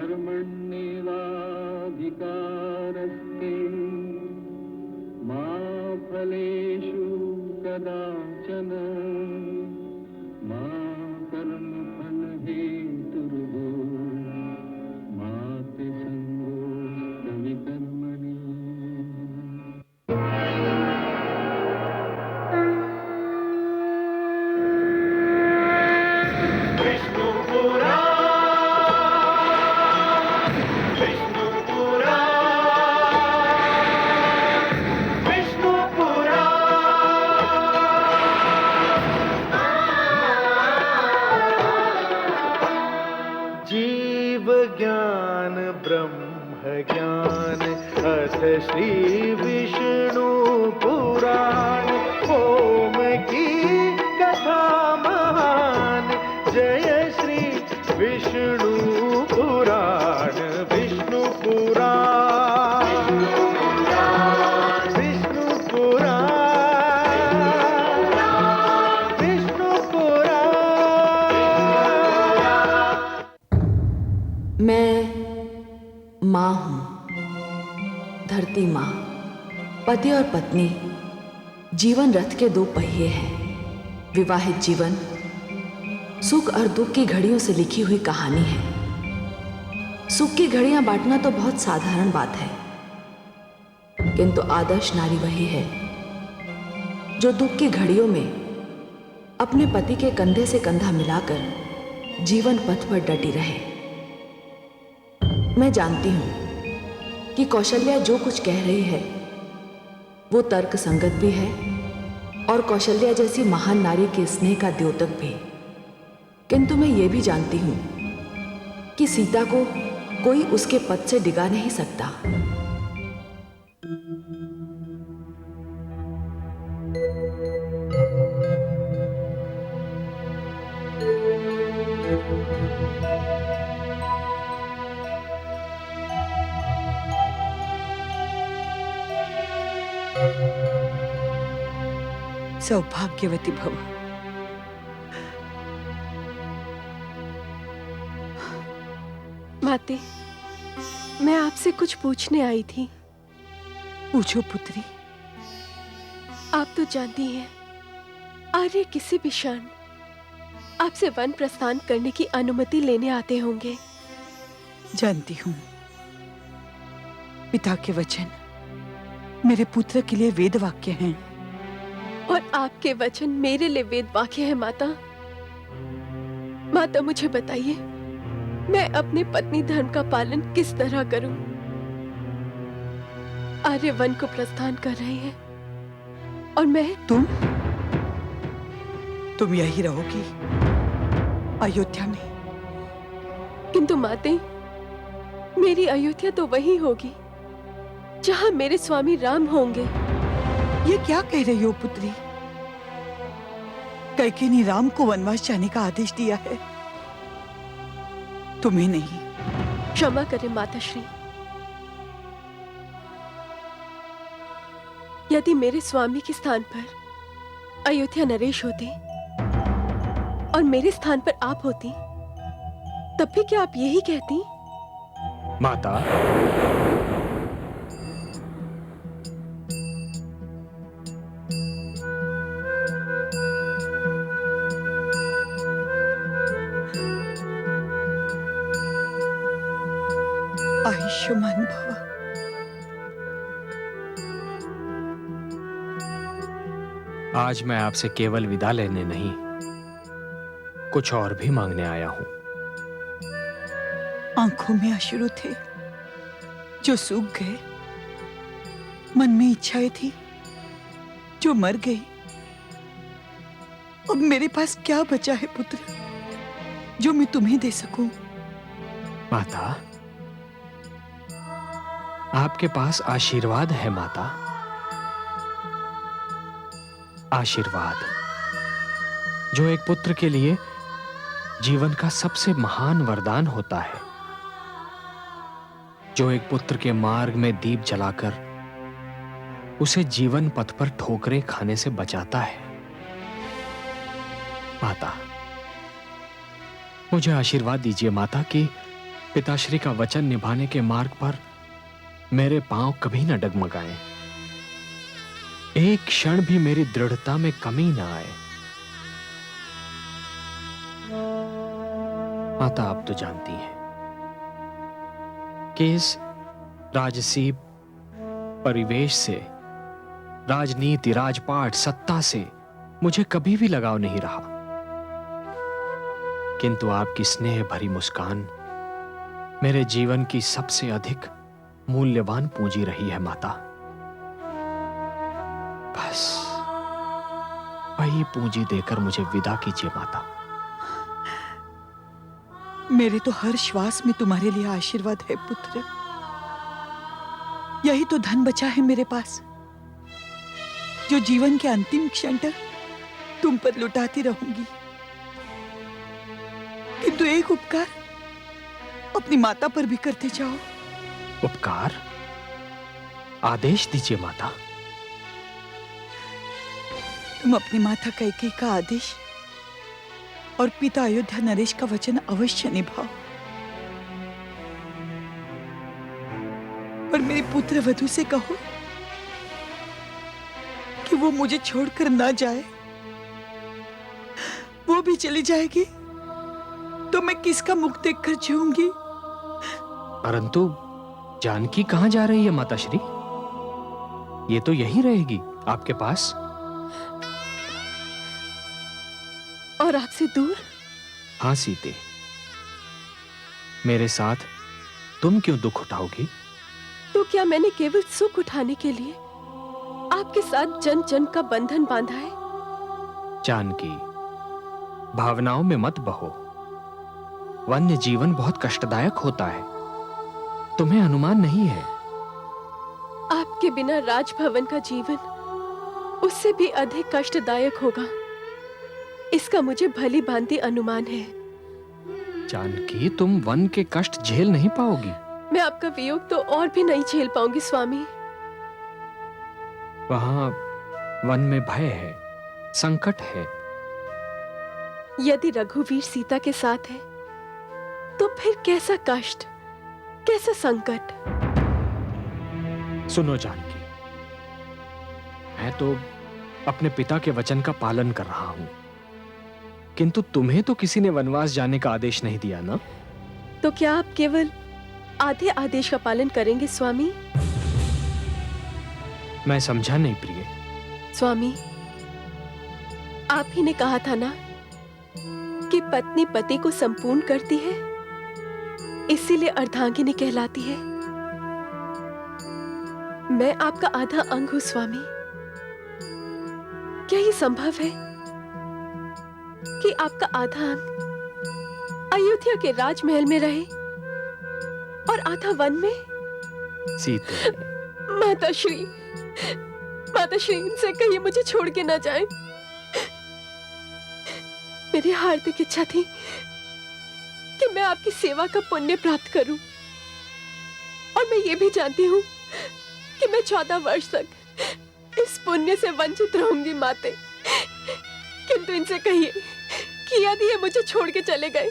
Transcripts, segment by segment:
कर्मण्येवाधिकारस्ते मा फलेषु कदाचन मा कर्मफलहेतुर्भो मा ते सङ्गोऽस्त्वविकर्मणि। जीव ज्ञान ब्रह्म ज्ञान अथ श्री विष्णु पुराण ओम की कथा महान जय श्री विष्णु पुराण विष्णु पुराण विष्णु पुराण विष्णु पुराण। मैं माँ हूँ, धरती माँ। पति और पत्नी जीवन रथ के दो पहिए हैं। विवाहित जीवन सुख और दुख की घड़ियों से लिखी हुई कहानी है। सुख की घड़ियां बांटना तो बहुत साधारण बात है, किंतु आदर्श नारी वही है जो दुख की घड़ियों में अपने पति के कंधे से कंधा मिलाकर जीवन पथ पर डटी रहे। मैं जानती हूं कि कौशल्या जो कुछ कह रही है वो तर्क संगत भी है और कौशल्या जैसी महान नारी के स्नेह का द्योतक भी। किंतु मैं ये भी जानती हूं कि सीता को कोई उसके पद से डिगा नहीं सकता। सौभाग्यवती भव। माते, मैं आपसे कुछ पूछने आई थी। पूछो पुत्री। आप तो जानती हैं, आर्य किसी भी क्षण आपसे वन प्रस्थान करने की अनुमति लेने आते होंगे। जानती हूँ। पिता के वचन मेरे पुत्र के लिए वेद वाक्य हैं और आपके वचन मेरे लिए वेद वाक्य है। माता, माता मुझे बताइए, मैं अपने पत्नी धर्म का पालन किस तरह करूं? आर्य वन को प्रस्थान कर रहे हैं और मैं तुम यही रहोगी अयोध्या में। किंतु माते, मेरी अयोध्या तो वही होगी जहां मेरे स्वामी राम होंगे। ये क्या कह रही हो पुत्री? कैकेयी ने राम को वनवास जाने का आदेश दिया है, तुम्हें नहीं। क्षमा करें माताश्री। यदि मेरे स्वामी के स्थान पर अयोध्या नरेश होते और मेरे स्थान पर आप होती, तब भी क्या आप यही कहती? माता, आयुष्मान भव। आज मैं आपसे केवल विदा लेने नहीं, कुछ और भी मांगने आया हूं। आंखों में अश्रु थे जो सूख गए, मन में इच्छाएं थी जो मर गई। अब मेरे पास क्या बचा है पुत्र जो मैं तुम्हें दे सकूं? माता, आपके पास आशीर्वाद है माता। आशीर्वाद जो एक पुत्र के लिए जीवन का सबसे महान वरदान होता है, जो एक पुत्र के मार्ग में दीप जलाकर उसे जीवन पथ पर ठोकरें खाने से बचाता है। माता, मुझे आशीर्वाद दीजिए माता कि पिताश्री का वचन निभाने के मार्ग पर मेरे पांव कभी न डगमगाएं। एक क्षण भी मेरी दृढ़ता में कमी न आए। माता, आप तो जानती हैं कि इस राजसी परिवेश से, राजनीति, राजपाट, सत्ता से मुझे कभी भी लगाव नहीं रहा। किंतु आपकी स्नेह भरी मुस्कान मेरे जीवन की सबसे अधिक मूल्यवान पूंजी रही है माता। बस वही पूंजी देकर मुझे विदा कीजिए माता। मेरे तो हर श्वास में तुम्हारे लिए आशीर्वाद है पुत्र। यही तो धन बचा है मेरे पास, जो जीवन के अंतिम क्षण तक तुम पर लुटाती रहूंगी। किंतु एक उपकार अपनी माता पर भी करते जाओ। उपकार? आदेश दीजिए माता। तुम अपनी माता कैकेयी का आदेश और पिता अयोध्या नरेश का वचन अवश्य निभाओ, और मेरे पुत्र वधु से कहो कि वो मुझे छोड़कर ना जाए। वो भी चली जाएगी तो मैं किसका मुख देखकर जीऊंगी? परंतु जानकी कहां जा रही है माताश्री? ये तो यही रहेगी आपके पास। और आपसे दूर? हाँ सीते, मेरे साथ तुम क्यों दुख उठाओगी? तो क्या मैंने केवल सुख उठाने के लिए आपके साथ जन जन का बंधन बांधा है? जानकी, भावनाओं में मत बहो। वन्य जीवन बहुत कष्टदायक होता है, तुम्हें अनुमान नहीं है। आपके बिना राजभवन का जीवन उससे भी अधिक कष्टदायक होगा, इसका मुझे भली भांति अनुमान है। जानकी, तुम वन के कष्ट झेल नहीं पाओगी। मैं आपका वियोग तो और भी नहीं झेल पाऊंगी स्वामी। वहां वन में भय है, संकट है। यदि रघुवीर सीता के साथ है तो फिर कैसा कष्ट, कैसा संकट। सुनो जानकी, मैं तो अपने पिता के वचन का पालन कर रहा हूं, किंतु तुम्हें तो किसी ने वनवास जाने का आदेश नहीं दिया ना? तो क्या आप केवल आधे आदेश का पालन करेंगे स्वामी? मैं समझा नहीं प्रिय। स्वामी, आप ही ने कहा था ना कि पत्नी पति को संपूर्ण करती है, इसीलिए अर्धांगिनी कहलाती है। मैं आपका आधा अंग हूं स्वामी। क्या ये संभव है कि आपका आधा अंग अयोध्या के राजमहल में रहे और आधा वन में? सीते, माताश्री, माताश्री, इनसे कहिए मुझे छोड़ के ना जाएं। मेरी हार्दिक इच्छा थी कि मैं आपकी सेवा का पुण्य प्राप्त करूं, और मैं ये भी जानती हूं कि मैं 14 वर्ष तक इस पुण्य से वंचित रहूंगी माते। किंतु इनसे कहिए कि यदि ये मुझे छोड़ के चले गए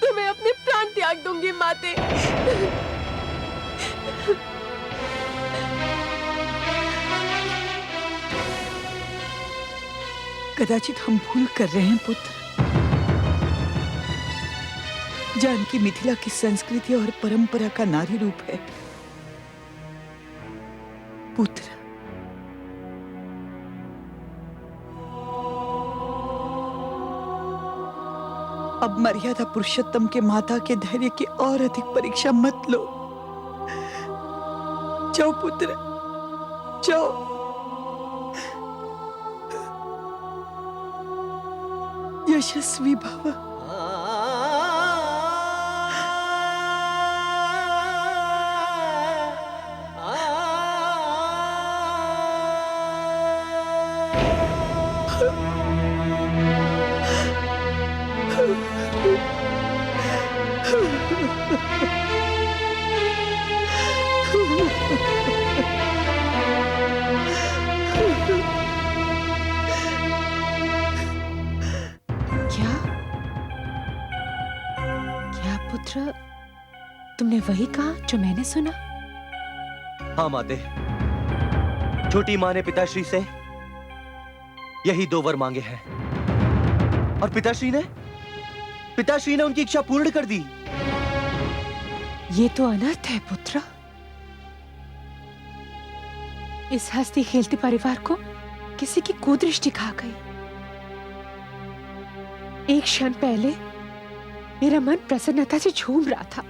तो मैं अपने प्राण त्याग दूंगी माते। कदाचित हम भूल कर रहे हैं पुत्र। जानकी मिथिला की संस्कृति और परंपरा का नारी रूप है। पुत्र, अब मर्यादा पुरुषोत्तम के माता के धैर्य की और अधिक परीक्षा मत लो। जाओ पुत्र, जाओ। यशस्वी भव। तुमने वही कहा जो मैंने सुना? हाँ माते, छोटी माँ ने पिताश्री से यही 2 वर मांगे हैं और पिताश्री ने उनकी इच्छा पूर्ण कर दी। ये तो अनर्थ है पुत्र। इस हंसती खेलते परिवार को किसी की कुदृष्टि खा गई। एक क्षण पहले मेरा मन प्रसन्नता से झूम रहा था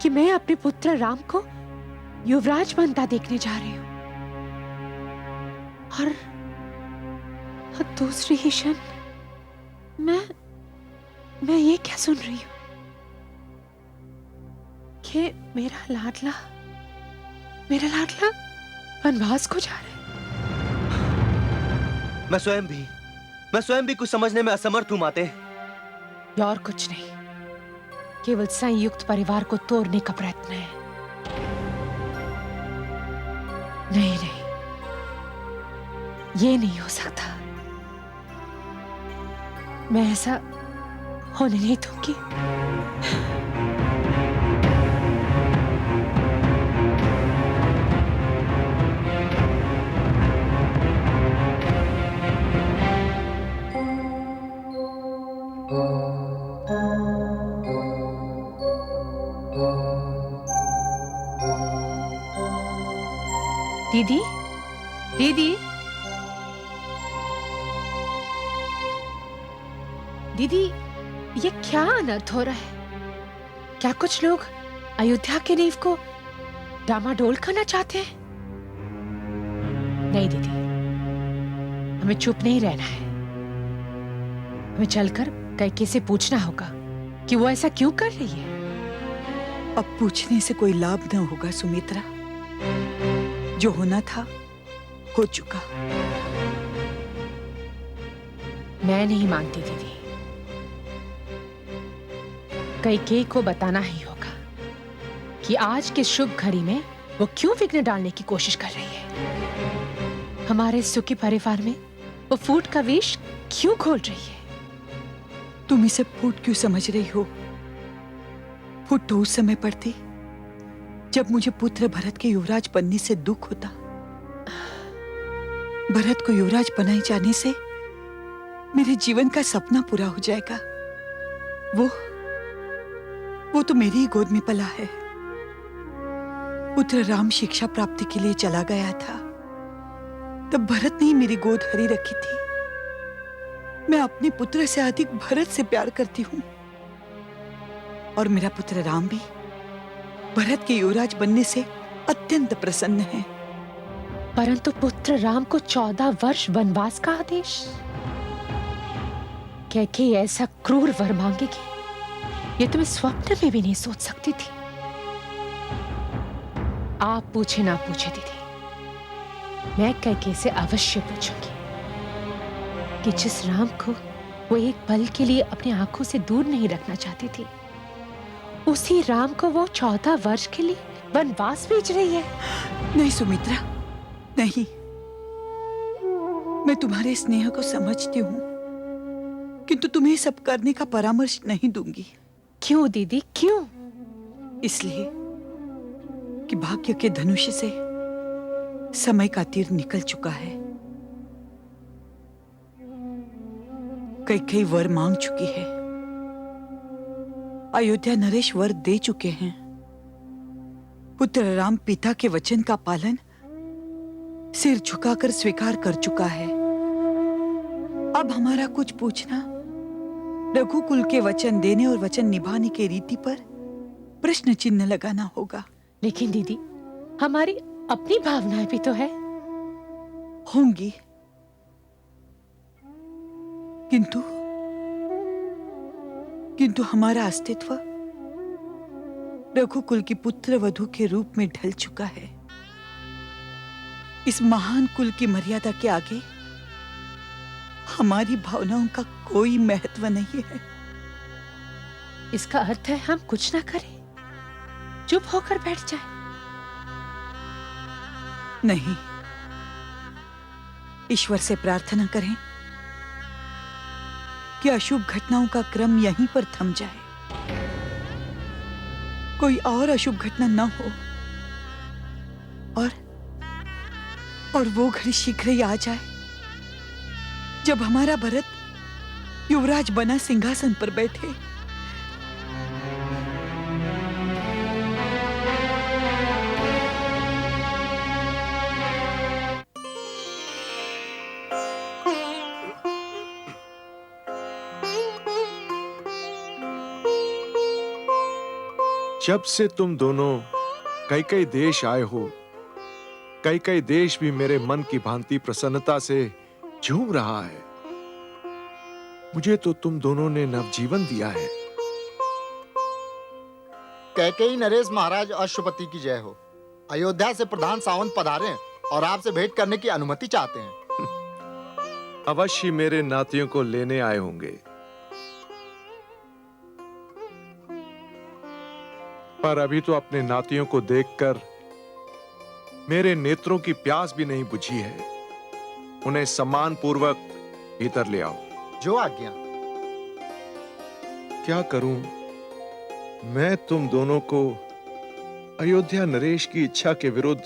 कि मैं अपने पुत्र राम को युवराज बनता देखने जा रही हूं, और दूसरी ही क्षण मैं ये क्या सुन रही हूं कि मेरा लाडला वनवास को जा रहा है। मैं स्वयं भी कुछ समझने में असमर्थ हूं माते। और कुछ नहीं, केवल संयुक्त परिवार को तोड़ने का प्रयत्न है। नहीं, ये नहीं हो सकता। मैं ऐसा होने नहीं दूंगी। दीदी, दीदी, ये क्या अनर्थ हो रहा है? क्या कुछ लोग अयोध्या के नींव को डामाडोल करना चाहते हैं? नहीं दीदी, हमें चुप नहीं रहना है। हमें चलकर कैकेयी से पूछना होगा कि वो ऐसा क्यों कर रही है। अब पूछने से कोई लाभ न होगा सुमित्रा। जो होना था हो चुका। मैं नहीं मानती दीदी। कैकेयी को बताना ही होगा कि आज के शुभ घड़ी में वो क्यों विघ्न डालने की कोशिश कर रही है। हमारे सुखी परिवार में वो फूट का विष क्यों खोल रही है। तुम इसे फूट क्यों समझ रही हो? फूट तो उस समय पड़ती जब मुझे पुत्र भरत के युवराज बनने से दुख होता। भरत को युवराज बनाए जाने से मेरे जीवन का सपना पूरा हो जाएगा। वो तो मेरी ही गोद में पला है। पुत्र राम शिक्षा प्राप्ति के लिए चला गया था, तब भरत ने ही मेरी गोद हरी रखी थी। मैं अपने पुत्र से अधिक भरत से प्यार करती हूं, और मेरा पुत्र राम भी भरत के युवराज बनने से अत्यंत प्रसन्न है। परंतु पुत्र राम को 14 वर्ष वनवास का आदेश। कैकेयी ऐसा क्रूर वर मांगेगी, ये तो मैं स्वप्न में भी नहीं सोच सकती थी। आप पूछे ना पूछे दीदी, मैं कैकेयी से अवश्य पूछूंगी कि जिस राम को वो एक पल के लिए अपनी आंखों से दूर नहीं रखना चाहती थी, उसी राम को वो 14 वर्ष के लिए वनवास भेज रही है। नहीं सुमित्रा, नहीं। मैं तुम्हारे स्नेह को समझती हूँ, किंतु तुम्हें सब करने का परामर्श नहीं दूंगी। क्यों दीदी, क्यों? इसलिए कि भाग्य के धनुष से समय का तीर निकल चुका है। कैकेयी वर मांग चुकी है। अयोध्या नरेश वर दे चुके हैं। पुत्र राम पिता के वचन का पालन सिर झुकाकर स्वीकार कर चुका है। अब हमारा कुछ पूछना रघुकुल के वचन देने और वचन निभाने के रीति पर प्रश्न चिन्ह लगाना होगा। लेकिन दीदी, हमारी अपनी भावनाएं भी तो है। होंगी, किंतु हमारा अस्तित्व रघुकुल की पुत्र वधू के रूप में ढल चुका है। इस महान कुल की मर्यादा के आगे हमारी भावनाओं का कोई महत्व नहीं है। इसका अर्थ है हम कुछ ना करें, चुप होकर बैठ जाए। नहीं, ईश्वर से प्रार्थना करें कि अशुभ घटनाओं का क्रम यहीं पर थम जाए। कोई और अशुभ घटना न हो और वो घड़ी शीघ्र ही आ जाए जब हमारा भरत युवराज बना सिंहासन पर बैठे। जब से तुम दोनों कई कई देश आए हो, कई कई देश भी मेरे मन की भांति प्रसन्नता से झूम रहा है। मुझे तो तुम दोनों ने नवजीवन दिया है। कैकेयी नरेश महाराज अश्वपति की जय हो। अयोध्या से प्रधान सावंत पधारे हैं और आपसे भेंट करने की अनुमति चाहते हैं। अवश्य मेरे नातियों को लेने आए होंगे, पर अभी तो अपने नातियों को देखकर मेरे नेत्रों की प्यास भी नहीं बुझी है। उन्हें सम्मान पूर्वक भीतर ले आओ। जो आज्ञा। क्या करूं, मैं तुम दोनों को अयोध्या नरेश की इच्छा के विरुद्ध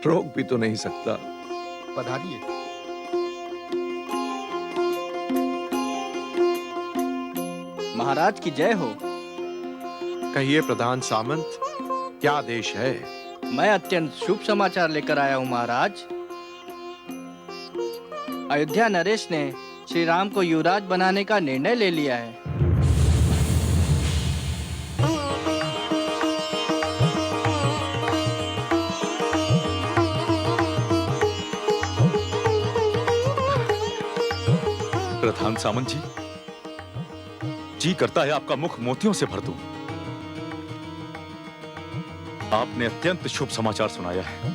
रोक भी तो नहीं सकता। पधारिए। महाराज की जय हो। कहिए प्रधान सामंत, क्या आदेश है? मैं अत्यंत शुभ समाचार लेकर आया हूँ महाराज। अयोध्या नरेश ने श्री राम को युवराज बनाने का निर्णय ले लिया है। प्रधान सामंत जी करता है आपका मुख मोतियों से भर दूं। आपने अत्यंत शुभ समाचार सुनाया है।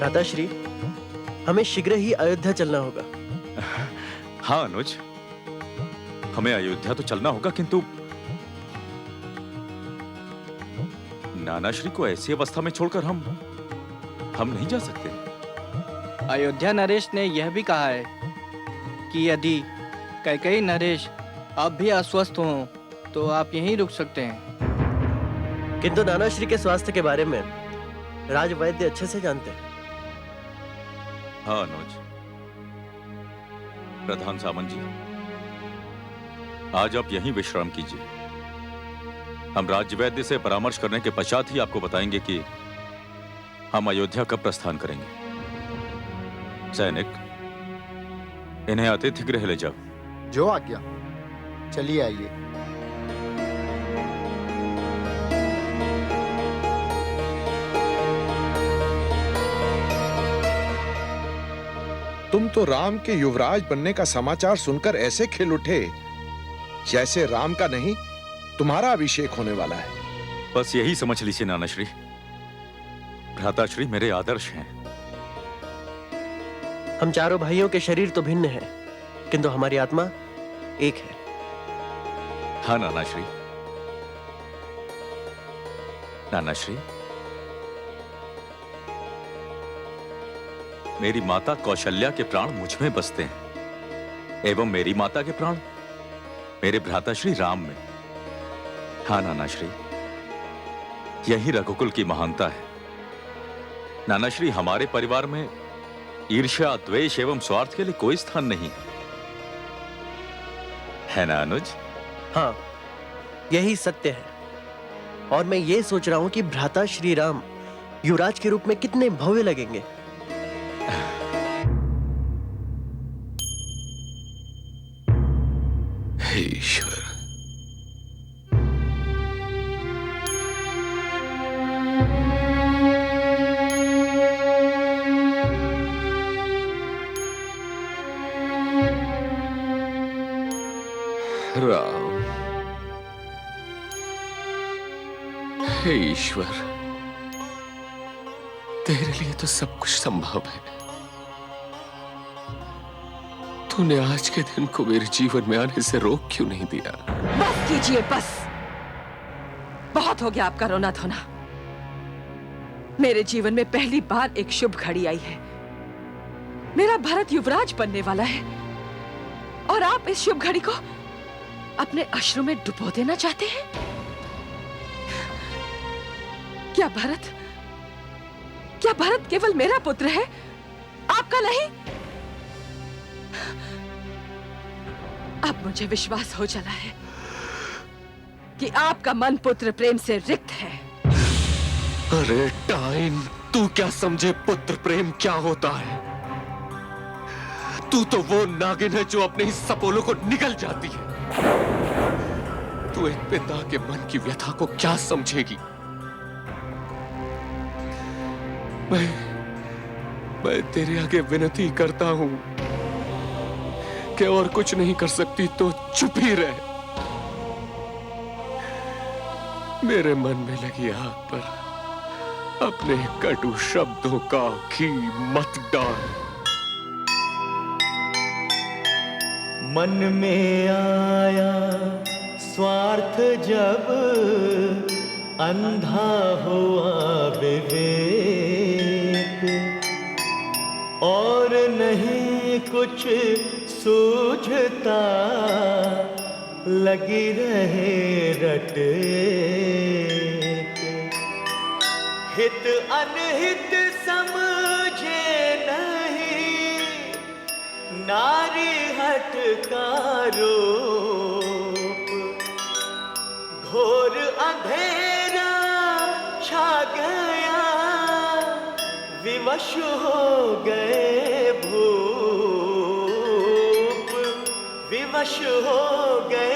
दादाश्री, हमें शीघ्र ही अयोध्या चलना होगा। हाँ अनुज, हमें अयोध्या तो चलना होगा, किंतु नानाश्री को ऐसी अवस्था में छोड़कर हम नहीं जा सकते। अयोध्या नरेश ने यह भी कहा है कि यदि कैकेयी नरेश अब भी अस्वस्थ हों तो आप यहीं रुक सकते हैं। किंतु नानाश्री के स्वास्थ्य के बारे में राजवैद्य अच्छे से जानते हैं। हाँ अनुज। प्रधान सामंत जी, आज आप यहीं विश्राम कीजिए। हम राज्यवैद्य से परामर्श करने के पश्चात ही आपको बताएंगे कि हम अयोध्या कब प्रस्थान करेंगे। सैनिक, इन्हें अतिथि गृह ले जाओ। जो आज्ञा। चलिए आइए। तुम तो राम के युवराज बनने का समाचार सुनकर ऐसे खिल उठे जैसे राम का नहीं तुम्हारा अभिषेक होने वाला है। बस यही समझ लीजिए नानाश्री, भ्राताश्री मेरे आदर्श हैं। हम चारों भाइयों के शरीर तो भिन्न हैं, किंतु हमारी आत्मा एक है। हाँ नानाश्री। नानाश्री, मेरी माता कौशल्या के प्राण मुझ में बसते हैं एवं मेरी माता के प्राण मेरे भ्राताश्री राम में। हाँ नानाश्री, यही रघुकुल की महानता है। नानाश्री, हमारे परिवार में ईर्ष्या, द्वेष एवं स्वार्थ के लिए कोई स्थान नहीं है ना अनुज? हाँ, यही सत्य है। और मैं ये सोच रहा हूं कि भ्राता श्री राम युवराज के रूप में कितने भव्य लगेंगे। हे ईश्वर, राम, हे ईश्वर, तेरे लिए तो सब कुछ संभव है। तूने आज के दिन को मेरे जीवन में आने से रोक क्यों नहीं दिया? बस कीजिए, बस। बहुत हो गया आपका रोना धोना। मेरे जीवन में पहली बार एक शुभ घड़ी आई है। मेरा भरत युवराज बनने वाला है और आप इस शुभ घड़ी को अपने अश्रु में डुबो देना चाहते हैं? क्या भरत केवल मेरा पुत्र है, आपका नहीं? अब मुझे विश्वास हो चला है कि आपका मन पुत्र प्रेम से रिक्त है। अरे डाइन, तू क्या समझे पुत्र प्रेम क्या होता है? तू तो वो नागिन है जो अपने ही सपोलों को निगल जाती है। तू एक पिता के मन की व्यथा को क्या समझेगी? मैं तेरे आगे विनती करता हूं कि और कुछ नहीं कर सकती तो चुप ही रह। मेरे मन में लगी आग पर अपने कटु शब्दों का घी मत डाल। मन में आया स्वार्थ जब अंधा हुआ विवेक, और नहीं कुछ सूझता लगी रहे रटे। हित अनहित समझे नहीं, नारी हट का रूप। घोर अंधेरा छा गया, विवश हो गए भूप, विवश हो गए